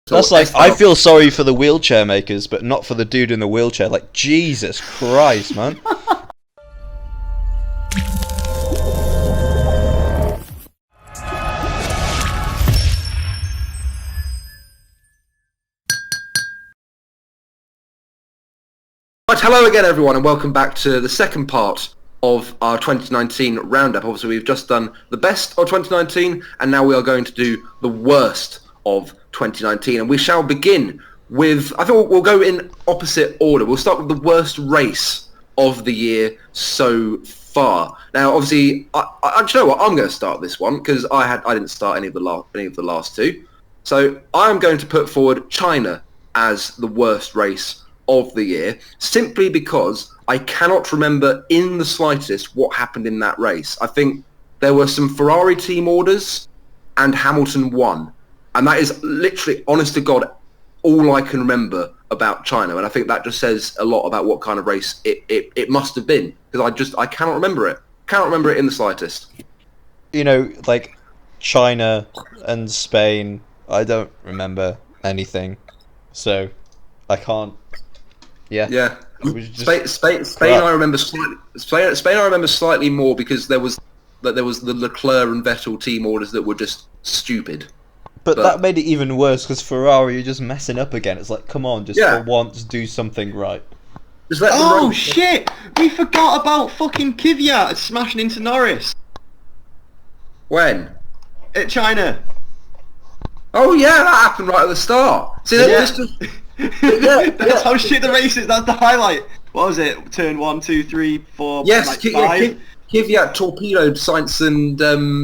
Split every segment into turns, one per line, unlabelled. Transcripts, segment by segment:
That's like, I feel sorry for the wheelchair makers, but not for the dude in the wheelchair. Like, Jesus Christ, man.
Right, hello again everyone and welcome back to the second part of our 2019 roundup. Obviously we've just done the best of 2019 and now we are going to do the worst of 2019, and we shall begin with, I think we'll go in opposite order. We'll start with the worst race of the year so far. Now obviously, do you know what, I'm going to start this one because I didn't start any of the last two. So I am going to put forward China as the worst race of the year, simply because I cannot remember in the slightest what happened in that race. I think there were some Ferrari team orders and Hamilton won, and that is literally, honest to God, all I can remember about China, and I think that just says a lot about what kind of race it must have been, because I cannot remember it. Cannot remember it in the slightest.
You know, like China and Spain, I don't remember anything, so I can't. Yeah. Spain. I remember slightly. Spain. I remember slightly more because there was the Leclerc and Vettel team orders that were just stupid. But that made it even worse because Ferrari are just messing up again. It's like, come on, just for once, do something right.
Just let them
shit! We forgot about fucking Kvyat smashing into Norris.
When?
At China.
Oh yeah, that happened right at the start. See,
That's how shit the race is. That's the highlight. What was it? Turn 1, 2, 3, 4.
Yes,
like 5.
Kvyat torpedoed Sainz and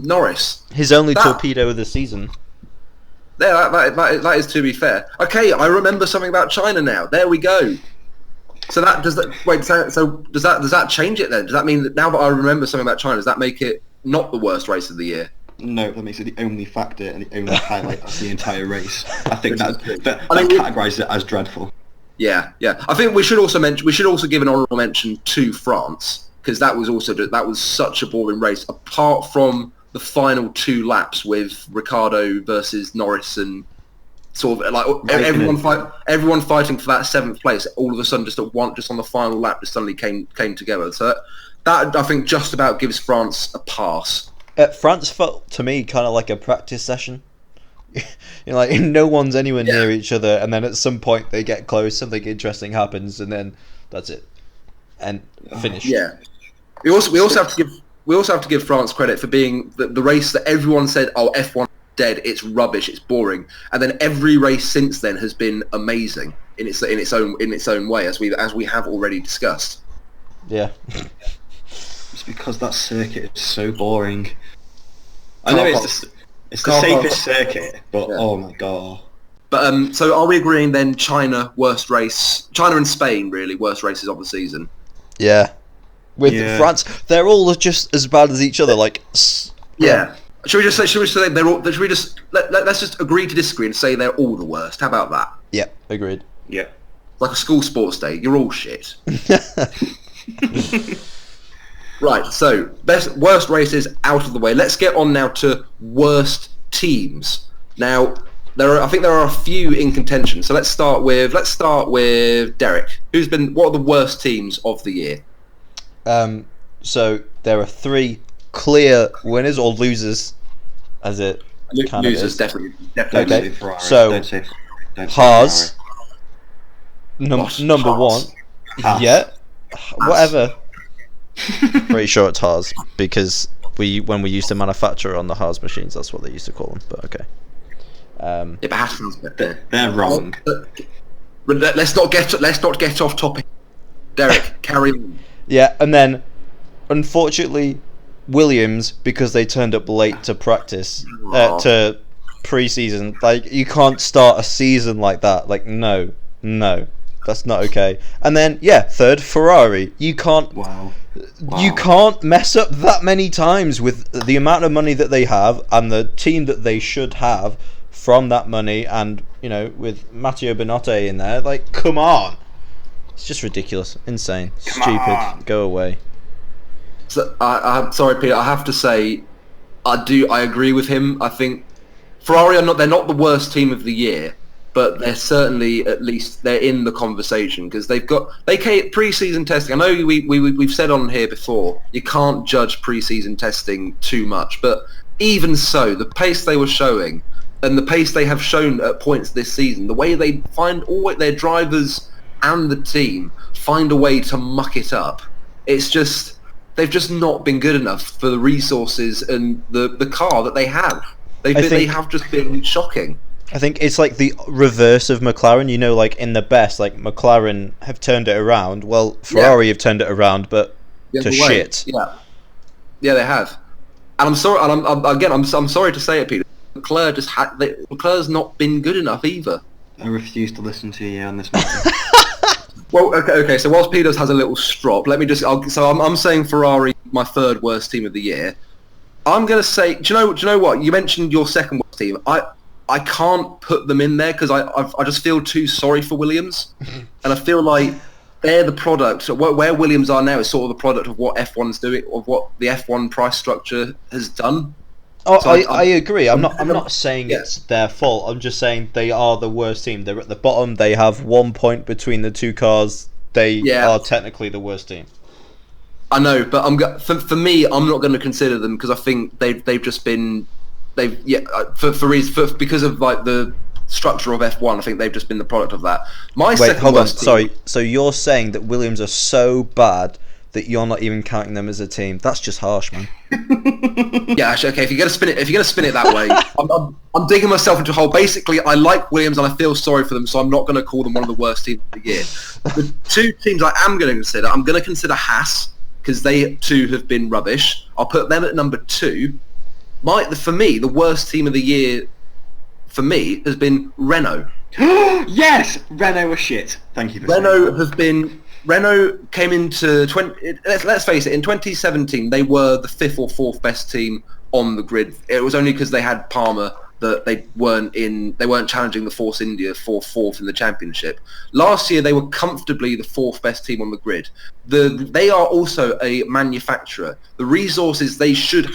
Norris.
His only torpedo of the season.
Yeah, that is to be fair. Okay, I remember something about China now. There we go. So does that change it then? Does that mean that now that I remember something about China, does that make it not the worst race of the year?
No, that makes it the only factor and the only highlight of the entire race. I think that categorises it as dreadful.
Yeah. I think we should also give an honourable mention to France, because that was such a boring race. Apart from the final 2 laps with Ricciardo versus Norris and sort of like everyone fighting for that 7th place, all of a sudden just on the final lap just suddenly came together. So that I think just about gives France a pass.
France felt to me kind of like a practice session. Like no one's anywhere near each other, and then at some point they get close, something interesting happens, and then that's it, and finished.
Yeah, we also have to give France credit for being the race that everyone said, oh, F1 dead, it's rubbish, it's boring, and then every race since then has been amazing in its own way, as we have already discussed.
Yeah.
It's because that circuit is so boring. I know it's the safest circuit, but oh my god.
But so are we agreeing then? China and Spain really worst races of the season.
Yeah. With France, they're all just as bad as each other. Like.
Yeah. Should we say they're all? Should we just let's just agree to disagree and say they're all the worst? How about that?
Yeah, agreed.
Yeah.
Like a school sports day, you're all shit. Right, so worst races out of the way. Let's get on now to worst teams. Now, I think there are a few in contention. So let's start with Derek. What are the worst teams of the year?
So there are 3 clear winners or losers, as it kind of is.
Definitely.
Okay.
Ferrari.
So
don't say
Haas, number 1. Yeah. Whatever. Pretty sure it's Haas, because when we used to manufacture on the Haas machines, that's what they used to call them. But okay.
But Haas,
they're wrong.
Let's not get off topic. Derek, carry on.
Yeah, and then unfortunately, Williams, because they turned up late to practice, to pre-season. Like, you can't start a season like that. Like, no, that's not okay. And then 3rd, Ferrari. You can't.
Wow.
You can't mess up that many times with the amount of money that they have and the team that they should have from that money, and with Matteo Binotto in there. Like, come on, it's just ridiculous, insane, stupid. Go away.
So, I'm sorry, Peter. I have to say, I agree with him. I think Ferrari they're not the worst team of the year, but they're certainly, at least they're in the conversation because pre-season testing. I know we've said on here before you can't judge pre-season testing too much, but even so, the pace they were showing and the pace they have shown at points this season, the way they find all their drivers and the team find a way to muck it up, it's just they've just not been good enough for the resources and the car that they have. They have just been shocking.
I think it's like the reverse of McLaren. You know, like in the best, like McLaren have turned it around. Well, Ferrari have turned it around, but to shit.
Yeah, they have. And I'm sorry. And I'm sorry to say it, Peter. Leclerc's not been good enough either.
I refuse to listen to you on this matter.
Well, okay. So whilst Peters has a little strop, let me just. I'm saying Ferrari, my third worst team of the year. I'm going to say. Do you know what? You mentioned your second worst team. I can't put them in there because I just feel too sorry for Williams, and I feel like they're the product. So where Williams are now is sort of the product of what F1's doing, of what the F1 price structure has done.
Oh, so I agree. I'm not saying it's their fault. I'm just saying they are the worst team. They're at the bottom. They have 1 point between the two cars. They are technically the worst team.
I know, but for me, I'm not going to consider them because I think they've just been because of like the structure of F1. I think they've just been the product of that.
Hold on. Sorry. So you're saying that Williams are so bad that you're not even counting them as a team? That's just harsh, man.
Yeah, actually, okay. If you're gonna spin it that way, I'm digging myself into a hole. Basically, I like Williams and I feel sorry for them, so I'm not going to call them one of the worst teams of the year. The two teams I am going to consider, I'm going to consider Haas because they too have been rubbish. I'll put them at number 2. For me, the worst team of the year for me has been Renault.
Yes, Renault were shit. Thank you for
Renault came into let's face it, in 2017 they were the 5th or 4th best team on the grid. It was only because they had Palmer that they weren't challenging the Force India for 4th in the championship. Last year they were comfortably the 4th best team on the grid. They are also a manufacturer. The resources they should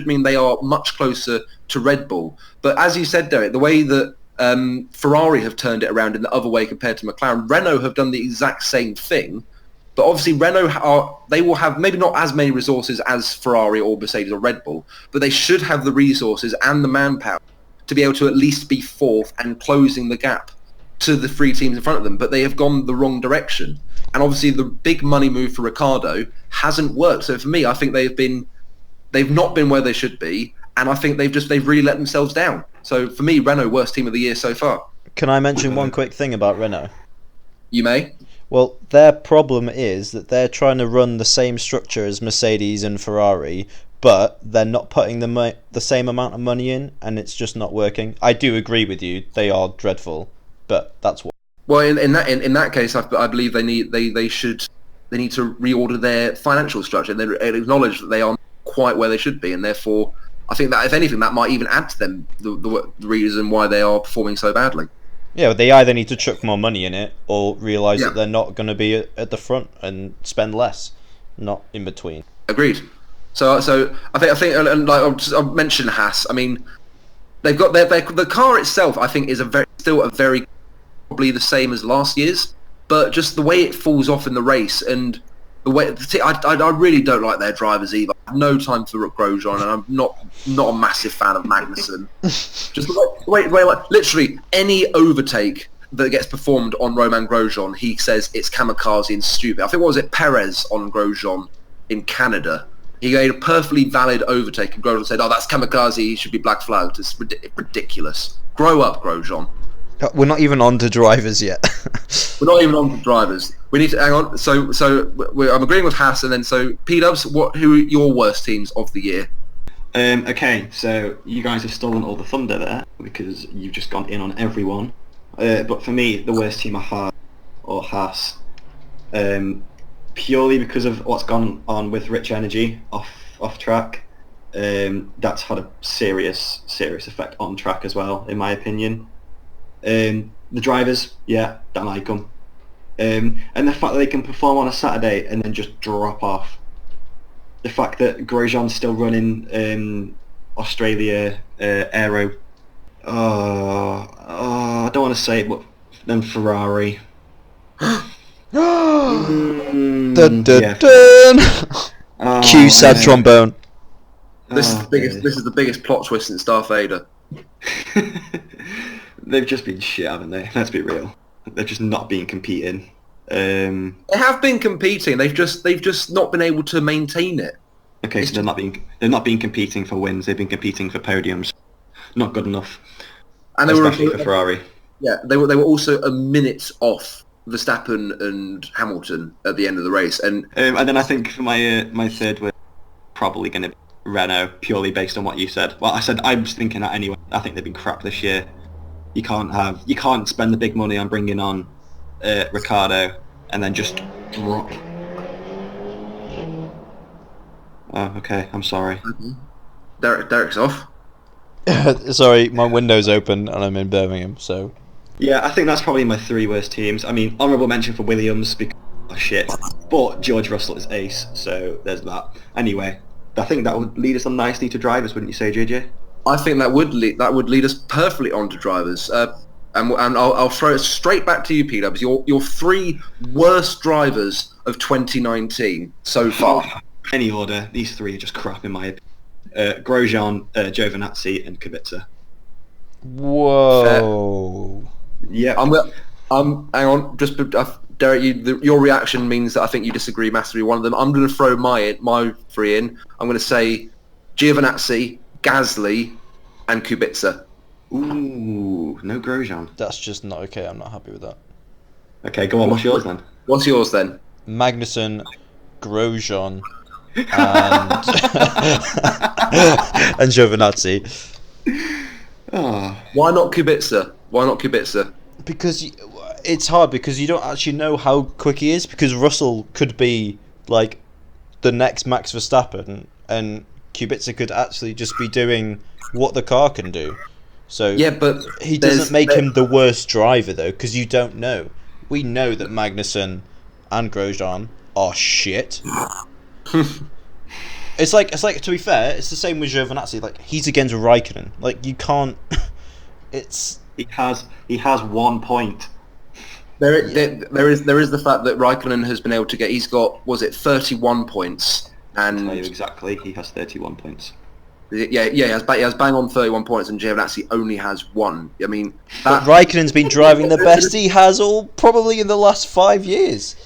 mean they are much closer to Red Bull. But as you said, Derek, the way that Ferrari have turned it around in the other way compared to McLaren, Renault have done the exact same thing. But obviously Renault they will have maybe not as many resources as Ferrari or Mercedes or Red Bull, but they should have the resources and the manpower to be able to at least be 4th and closing the gap to the 3 teams in front of them. But they have gone the wrong direction. And obviously the big money move for Ricciardo hasn't worked. So for me, I think they've not been where they should be, and I think they've really let themselves down. So for me, Renault, worst team of the year so far.
Can I mention one quick thing about Renault?
You may.
Well, their problem is that they're trying to run the same structure as Mercedes and Ferrari, but they're not putting the same amount of money in, and it's just not working. I do agree with you; they are dreadful, but that's what.
Well, in that case, I believe they need to reorder their financial structure. They acknowledge that they are not quite where they should be, and therefore, I think that if anything, that might even add to them the reason why they are performing so badly.
Yeah, they either need to chuck more money in it or realise that they're not going to be at the front and spend less, not in between.
Agreed. So I think and like I'll mention Haas. I mean, they've got the car itself. I think is still a very probably the same as last year's, but just the way it falls off in the race and the way I really don't like their drivers either. I have no time for Grosjean, and I'm not a massive fan of Magnussen. Just the way like literally any overtake that gets performed on Romain Grosjean, he says it's kamikaze and stupid. I think what was it, Perez on Grosjean in Canada? He made a perfectly valid overtake, and Grosjean said, "Oh, that's kamikaze. He should be black flagged. It's ridiculous. Grow up, Grosjean."
We're not even on to drivers yet.
We're not even on to drivers. We need to hang on. So I'm agreeing with Haas, and then so P-Dubs, who are your worst teams of the year?
Okay, so you guys have stolen all the thunder there because you've just gone in on everyone. But for me, the worst team I have, or Haas, purely because of what's gone on with Rich Energy off track. That's had a serious effect on track as well, in my opinion. The drivers, don't like them. And the fact that they can perform on a Saturday and then just drop off. The fact that Grosjean's still running Australia Aero I don't want to say it, but then Ferrari.
Dun, dun,
Yeah.
dun. Cue sad
man.
trombone.
This is the biggest. This is the biggest plot twist since Darth Vader.
They've just been shit, haven't they? Let's be real. They've just not been competing.
They have been competing. They've just not been able to maintain it.
Okay, so they're not been competing for wins. They've been competing for podiums. Not good enough.
And
Especially for Ferrari.
Yeah, they were also a minute off Verstappen and Hamilton at the end of the race, and
then I think for my third word, probably going to be Renault, purely based on what you said. Well, I was thinking that anyway. I think they've been crap this year. You can't spend the big money on bringing on Ricciardo and then just drop. Oh, okay. I'm sorry.
Derek's off.
Sorry, my window's open and I'm in Birmingham, so...
Yeah, I think that's probably my 3 worst teams. I mean, honourable mention for Williams because shit, but George Russell is ace, so there's that. Anyway, I think that would lead us on nicely to drivers, wouldn't you say, JJ?
I think that would lead us perfectly on to drivers. And I'll throw it straight back to you, P-Dubs. Your 3 worst drivers of 2019 so far.
Any order, these 3 are just crap in my opinion. Grosjean, Giovinazzi, and Kubica.
Whoa.
Yeah.
Hang on, just Derek, your reaction means that I think you disagree massively with one of them. I'm going to throw my 3 in. I'm going to say Giovinazzi, Gasly, and Kubica.
Ooh, no Grosjean.
That's just not okay. I'm not happy with that.
Okay, go on. What's yours then?
What's yours then?
Magnussen, Grosjean, and and Giovinazzi.
Oh.
Why not Kubica? Why not Kubica?
Because it's hard because you don't actually know how quick he is. Because Russell could be like the next Max Verstappen, and Kubica could actually just be doing what the car can do. So
yeah, but
he doesn't make him the worst driver though, because you don't know. We know that Magnussen and Grosjean are shit. It's like to be fair, it's the same with Giovinazzi. Like he's against Raikkonen. Like you can't. It's
he has 1 point.
There is the fact that Raikkonen has been able to get. He's got 31 points, and
I'll tell you exactly, he has 31 points.
Yeah, he has bang on 31 points, and Giovinazzi only has 1. I mean,
but Raikkonen's been driving the best he has all probably in the last 5 years.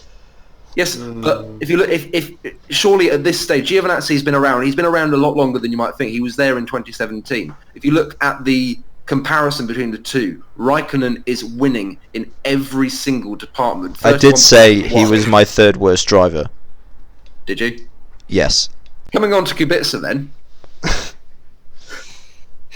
Yes, but if you look, if surely at this stage, Giovinazzi's been around. He's been around a lot longer than you might think. He was there in 2017. If you look at the comparison between the two, Raikkonen is winning in every single department.
I did say he was my 3rd worst driver.
Did you?
Yes.
Coming on to Kubica then.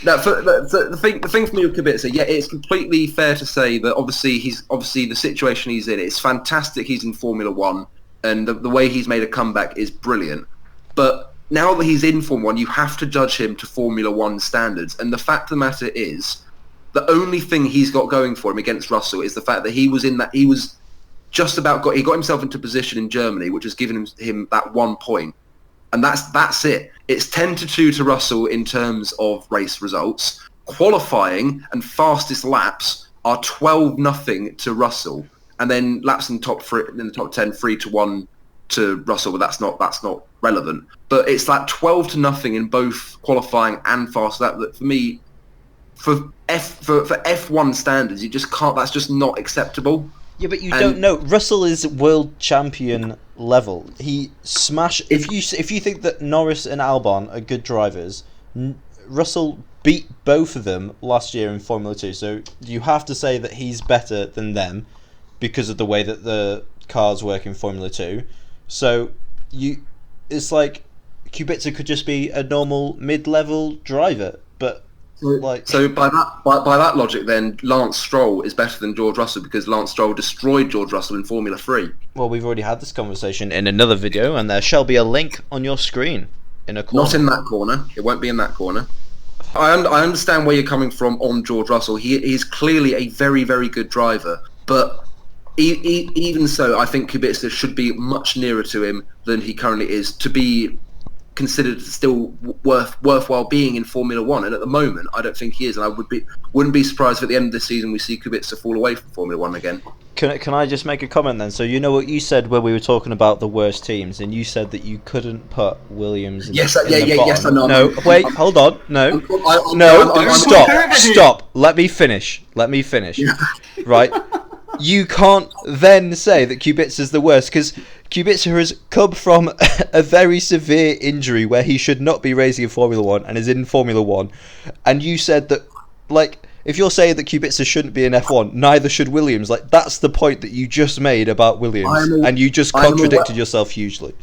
Now, the thing for me with Kubica, yeah, it's completely fair to say that obviously the situation he's in, it's fantastic he's in Formula 1 and the way he's made a comeback is brilliant. But now that he's in Formula 1, you have to judge him to Formula 1 standards. And the fact of the matter is, the only thing he's got going for him against Russell is the fact that he got himself into position in Germany, which has given him that 1 point. And that's it. It's 10-2 to Russell in terms of race results. Qualifying and fastest laps are 12-0 to Russell, and then laps in the top 10, 3-1 to Russell. But that's not relevant. But it's like 12-0 in both qualifying and fast lap. That for me, for F1 standards, you just can't. That's just not acceptable.
Yeah, but you don't know. Russell is world champion level. He smashed. If you think that Norris and Albon are good drivers, Russell beat both of them last year in Formula 2. So you have to say that he's better than them because of the way that the cars work in Formula 2. So it's like Kubica could just be a normal mid-level driver, but.
So by that logic, then Lance Stroll is better than George Russell because Lance Stroll destroyed George Russell in Formula 3.
Well, we've already had this conversation in another video, and there shall be a link on your screen in a corner.
Not in that corner. It won't be in that corner. I understand where you're coming from on George Russell. He is clearly a very, very good driver, but even so, I think Kubica should be much nearer to him than he currently is to be considered still worthwhile being in Formula One, and at the moment I don't think he is, and I wouldn't be surprised if at the end of the season we see Kubica fall away from Formula One again.
Can I just make a comment then? So you know what you said when we were talking about the worst teams, and you said that you couldn't put Williams in,
yes,
in the bottom.
yes, I know.
No, wait, hold on. No, stop. Let me finish. Right? You can't then say that Kubica is the worst, because Kubica has come from a very severe injury where he should not be racing in Formula One and is in Formula One, and you said that, like, if you're saying that Kubica shouldn't be in F1, neither should Williams. Like, that's the point that you just made about Williams, and you just contradicted yourself hugely.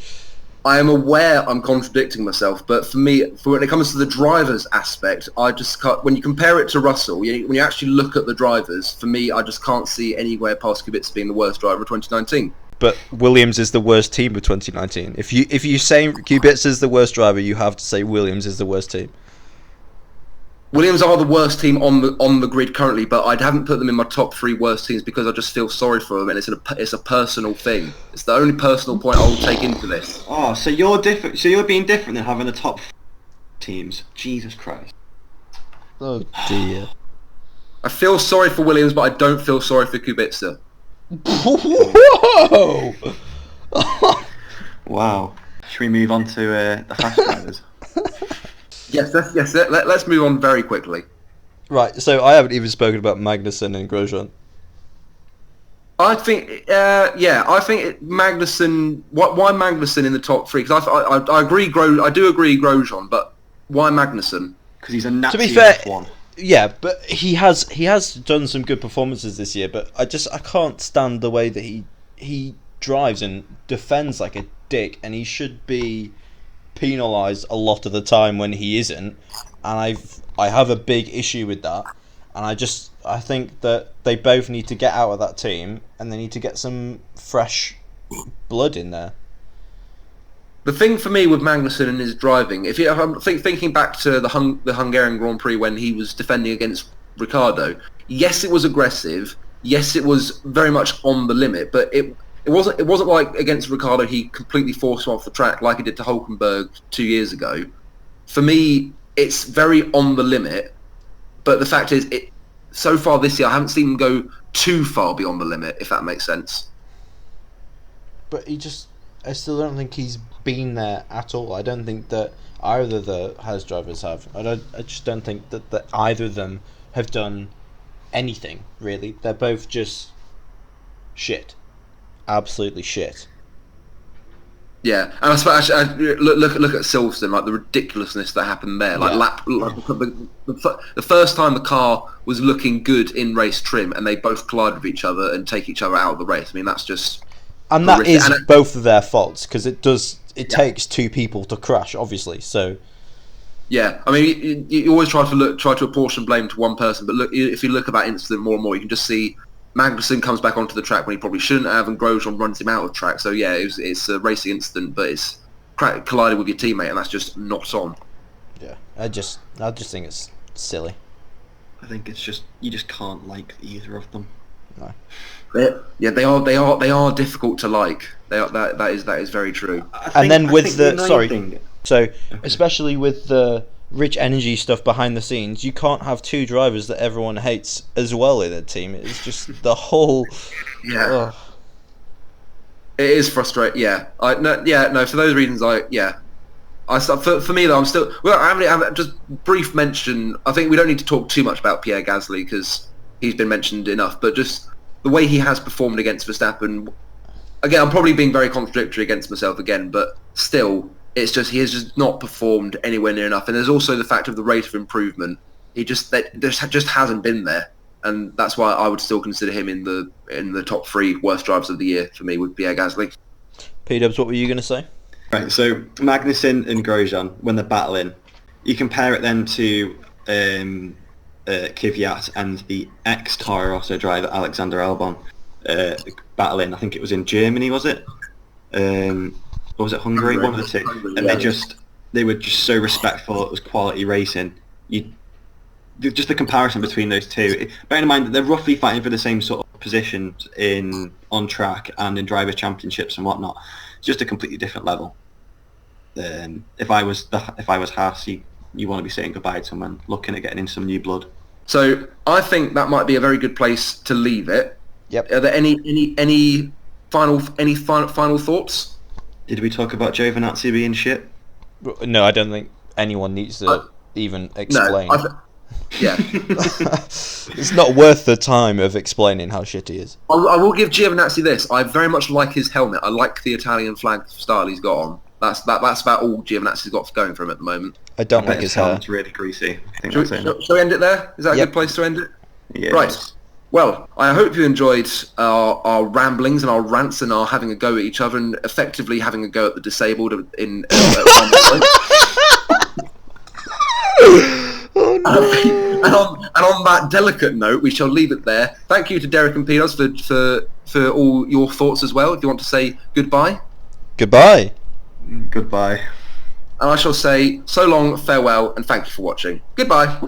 I am aware I'm contradicting myself, but for me, when it comes to the drivers aspect, I just can't. When you compare it to Russell, when you actually look at the drivers, for me, I just can't see anywhere past Kubica being the worst driver of 2019.
But Williams is the worst team of 2019. If you say Kubica is the worst driver, you have to say Williams is the worst team.
Williams are the worst team on the grid currently, but I haven't put them in my top 3 worst teams because I just feel sorry for them, and it's a personal thing. It's the only personal point I'll take into this.
Oh, so you're different. So you're being different than having the top teams. Jesus Christ.
Oh dear.
I feel sorry for Williams, but I don't feel sorry for Kubica.
Whoa!
Wow. Should we move on to the fast drivers?
Yes. Let's move on very quickly.
Right, so I haven't even spoken about Magnussen and Grosjean.
I think, Magnussen. Why Magnussen in the top 3? Because I agree. I do agree Grosjean, but why Magnussen?
Because he's a Nazi.
To be fair,
F1.
yeah, but he has done some good performances this year. But I can't stand the way that he drives and defends like a dick, and he should be penalised a lot of the time when he isn't, and I have a big issue with that, and I think that they both need to get out of that team, and they need to get some fresh blood in there.
The thing for me with Magnussen and his driving, if I'm thinking back to the Hungarian Grand Prix when he was defending against Ricciardo, yes, it was aggressive, yes, it was very much on the limit, but it wasn't like against Ricciardo he completely forced him off the track like he did to Hulkenberg 2 years ago. For me, it's very on the limit, but the fact is, so far this year I haven't seen him go too far beyond the limit, if that makes sense.
But I still don't think he's been there at all. I don't think that either of the Haas drivers have. I just don't think that either of them have done anything, really. They're both just shit. Absolutely shit.
Yeah, and I suppose look at Silverstone, like the ridiculousness that happened there. Like the first time the car was looking good in race trim, and they both collide with each other and take each other out of the race. I mean, that's just
and that horrific. Is both of their faults, because it takes two people to crash, obviously. So
yeah, I mean, you always try to apportion blame to one person, but look, if you look at that incident more and more, you can just see Magnussen comes back onto the track when he probably shouldn't have, and Grosjean runs him out of track. So yeah, it's a racing incident, but it's collided with your teammate, and that's just not on.
Yeah, I just think it's silly.
I think it's just you just can't like either of them.
No.
Yeah, they are difficult to like. That is very true.
Especially with the Rich Energy stuff behind the scenes, you can't have two drivers that everyone hates as well in a team. It's just the whole.
Yeah. Ugh. It is frustrating. Yeah. For those reasons, for me though, I'm still. Well, I haven't just brief mention. I think we don't need to talk too much about Pierre Gasly because he's been mentioned enough. But just the way he has performed against Verstappen. Again, I'm probably being very contradictory against myself again, but still. It's just he has just not performed anywhere near enough, and there's also the fact of the rate of improvement. There just hasn't been there, and that's why I would still consider him in the top 3 worst drivers of the year for me with Pierre Gasly.
P-Dubs, what were you going to say?
Right, so Magnussen and Grosjean, when they're battling, you compare it then to Kvyat and the ex-Toro Rosso driver Alexander Albon battling. I think it was in Germany, was it? Or was it Hungary? One of the two. And they were just so respectful. It was quality racing. Just the comparison between those two. Bearing in mind that they're roughly fighting for the same sort of positions on track and in driver championships and whatnot. It's just a completely different level. if I was Haas, you want to be saying goodbye to him and looking at getting in some new blood.
So I think that might be a very good place to leave it.
Yep.
Are there any final thoughts?
Did we talk about Giovinazzi being shit?
No, I don't think anyone needs to even explain.
No, yeah.
It's not worth the time of explaining how shit he is.
I will give Giovinazzi this. I very much like his helmet. I like the Italian flag style he's got on. That's about all Giovinazzi's got going for him at the moment.
I don't like his hair.
It's really greasy. I think
Shall we end it there? Is that a good place to end it?
Yeah.
Right. Well, I hope you enjoyed our ramblings and our rants and our having a go at each other and effectively having a go at the disabled in at one point.
Oh, no.
And on that delicate note, we shall leave it there. Thank you to Derek and Pinos for all your thoughts as well. If you want to say goodbye.
Goodbye.
Goodbye.
And I shall say so long, farewell, and thank you for watching. Goodbye.